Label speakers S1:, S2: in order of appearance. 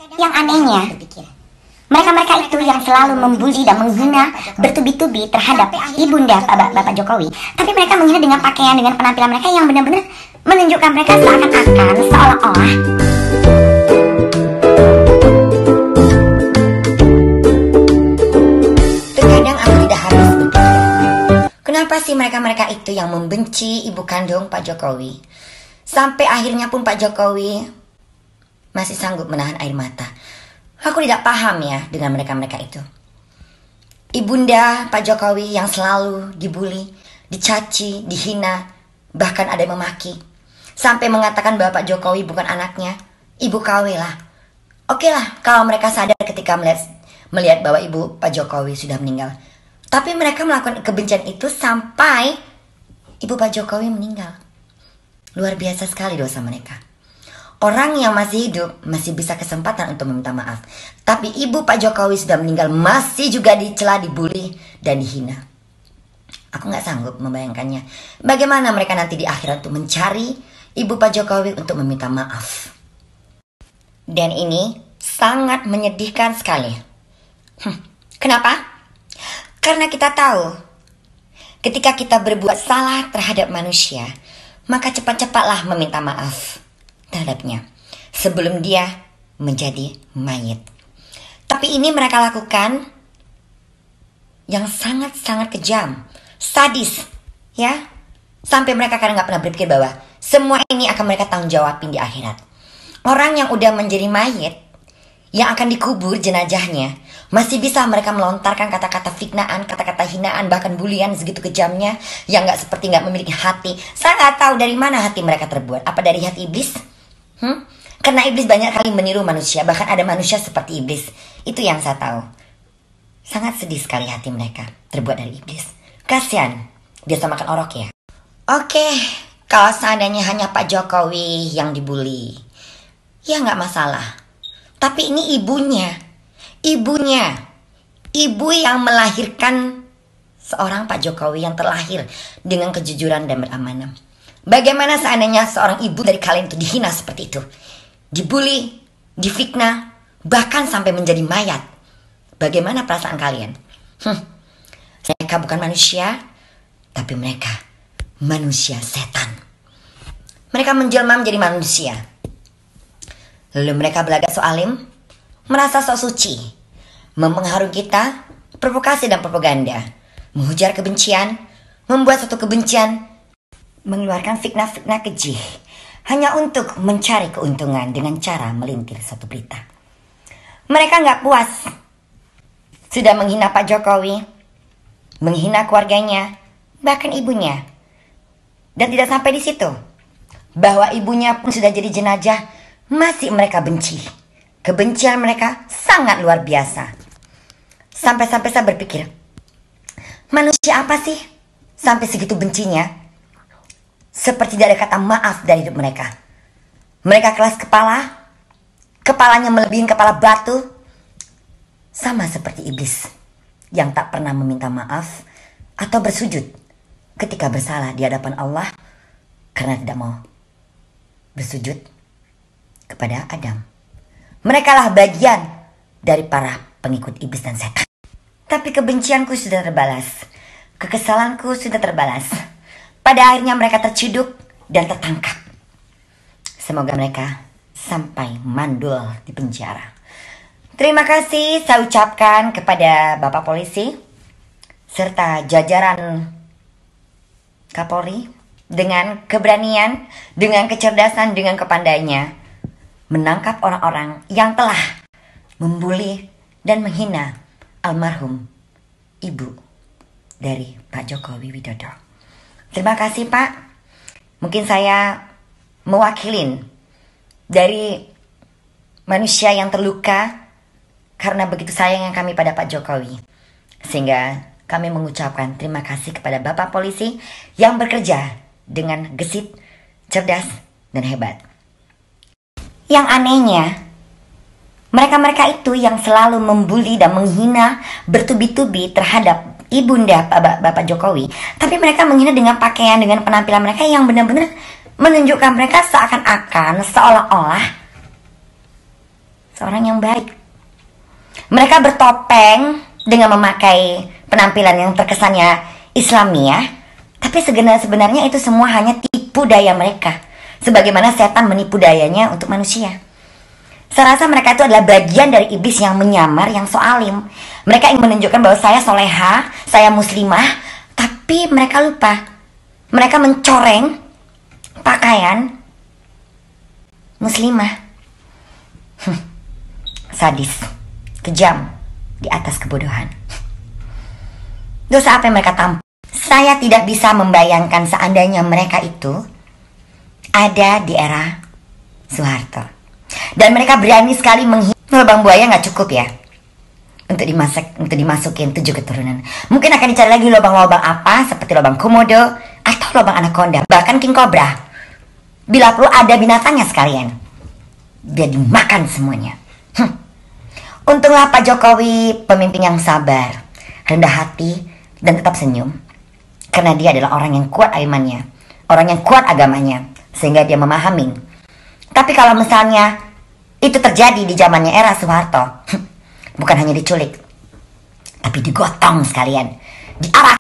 S1: Yang anehnya, mereka-mereka itu yang selalu membuli dan menghina bertubi-tubi terhadap ibunda Bapak Jokowi. Tapi mereka menghina dengan pakaian, dengan penampilan mereka yang benar-benar menunjukkan mereka seakan-akan seolah-olah
S2: terkadang aku tidak habis berpikir, kenapa sih mereka-mereka itu yang membenci ibu kandung Pak Jokowi? Sampai akhirnya pun Pak Jokowi masih sanggup menahan air mata. Aku tidak paham ya dengan mereka-mereka itu. Ibunda Pak Jokowi yang selalu dibully, dicaci, dihina, bahkan ada yang memaki. Sampai mengatakan bahwa Pak Jokowi bukan anaknya, ibu KW lah. Oke lah kalau mereka sadar ketika melihat bahwa ibu Pak Jokowi sudah meninggal. Tapi mereka melakukan kebencian itu sampai ibu Pak Jokowi meninggal. Luar biasa sekali dosa mereka. Orang yang masih hidup masih bisa kesempatan untuk meminta maaf. Tapi ibu Pak Jokowi sudah meninggal masih juga dicela, dibully, dan dihina. Aku gak sanggup membayangkannya. Bagaimana mereka nanti di akhirat untuk mencari ibu Pak Jokowi untuk meminta maaf. Dan ini sangat menyedihkan sekali. Kenapa? Karena kita tahu ketika kita berbuat salah terhadap manusia, maka cepat-cepatlah meminta maaf terhadapnya sebelum dia menjadi mayit. Tapi ini mereka lakukan yang sangat-sangat kejam, sadis, ya. Sampai mereka kadang nggak pernah berpikir bahwa semua ini akan mereka tanggung jawabin di akhirat. Orang yang udah menjadi mayit, yang akan dikubur jenazahnya, masih bisa mereka melontarkan kata-kata fitnaan, kata-kata hinaan, bahkan bulian segitu kejamnya, yang seperti nggak memiliki hati. Saya nggak tahu dari mana hati mereka terbuat. Apa dari hati iblis? Karena iblis banyak kali meniru manusia, bahkan ada manusia seperti iblis. Itu yang saya tahu. Sangat sedih sekali hati mereka terbuat dari iblis. Kasian, biasa makan orok ya. Oke, kalau seandainya hanya Pak Jokowi yang dibully, ya nggak masalah. Tapi ini ibunya, ibu yang melahirkan seorang Pak Jokowi yang terlahir dengan kejujuran dan beramanah. Bagaimana seandainya seorang ibu dari kalian itu dihina seperti itu, dibully, difitnah, bahkan sampai menjadi mayat? Bagaimana perasaan kalian? Mereka bukan manusia, tapi mereka manusia setan. Mereka menjelma menjadi manusia. Lalu mereka berlagak sok alim, merasa sok suci, mempengaruhi kita, provokasi dan propaganda, menghujat kebencian, membuat suatu kebencian, mengeluarkan fitnah-fitnah keji, hanya untuk mencari keuntungan dengan cara melintir satu berita. Mereka nggak puas, sudah menghina Pak Jokowi, menghina keluarganya, bahkan ibunya. Dan tidak sampai di situ, bahwa ibunya pun sudah jadi jenazah, masih mereka benci. Kebencian mereka sangat luar biasa. Sampai-sampai saya berpikir, manusia apa sih sampai segitu bencinya? Seperti tidak ada kata maaf dari hidup mereka. Mereka keras kepala, kepalanya melebihi kepala batu, sama seperti iblis yang tak pernah meminta maaf atau bersujud ketika bersalah di hadapan Allah karena tidak mau bersujud kepada Adam. Mereka lah bagian dari para pengikut iblis dan setan. Tapi kebencianku sudah terbalas, kekesalanku sudah terbalas. Pada akhirnya mereka terciduk dan tertangkap. Semoga mereka sampai mandul di penjara. Terima kasih saya ucapkan kepada Bapak Polisi serta jajaran Kapolri dengan keberanian, dengan kecerdasan, dengan kepandainya menangkap orang-orang yang telah membuli dan menghina almarhum ibu dari Pak Jokowi Widodo. Terima kasih Pak. Mungkin saya mewakilin dari manusia yang terluka karena begitu sayangnya kami pada Pak Jokowi. Sehingga kami mengucapkan terima kasih kepada Bapak Polisi yang bekerja dengan gesit, cerdas, dan hebat. Yang anehnya, mereka-mereka itu yang selalu membuli dan menghina bertubi-tubi terhadap ibunda Bapak Jokowi. Tapi mereka menghina dengan pakaian, dengan penampilan mereka yang benar-benar menunjukkan mereka seakan-akan, seolah-olah seorang yang baik. Mereka bertopeng dengan memakai penampilan yang terkesannya Islamiah, tapi sebenarnya itu semua hanya tipu daya mereka, sebagaimana setan menipu dayanya untuk manusia. Saya rasa mereka itu adalah bagian dari iblis yang menyamar, yang so alim. Mereka ingin menunjukkan bahwa saya soleha, saya muslimah, tapi mereka lupa. Mereka mencoreng pakaian muslimah. Sadis, kejam, di atas kebodohan. Dosa apa yang mereka tampung? Saya tidak bisa membayangkan seandainya mereka itu ada di era Soeharto. Dan mereka berani sekali lubang buaya nggak cukup ya untuk dimasukin 7 keturunan. Mungkin akan dicari lagi lubang-lubang apa, seperti lubang komodo atau lubang anaconda, bahkan king cobra. Bila perlu ada binatangnya sekalian, dia dimakan semuanya. Untunglah Pak Jokowi pemimpin yang sabar, rendah hati, dan tetap senyum. Karena dia adalah orang yang kuat imannya, orang yang kuat agamanya, sehingga dia memahami. Tapi kalau misalnya itu terjadi di zamannya era Soeharto, bukan hanya diculik, tapi digotong sekalian, diarak,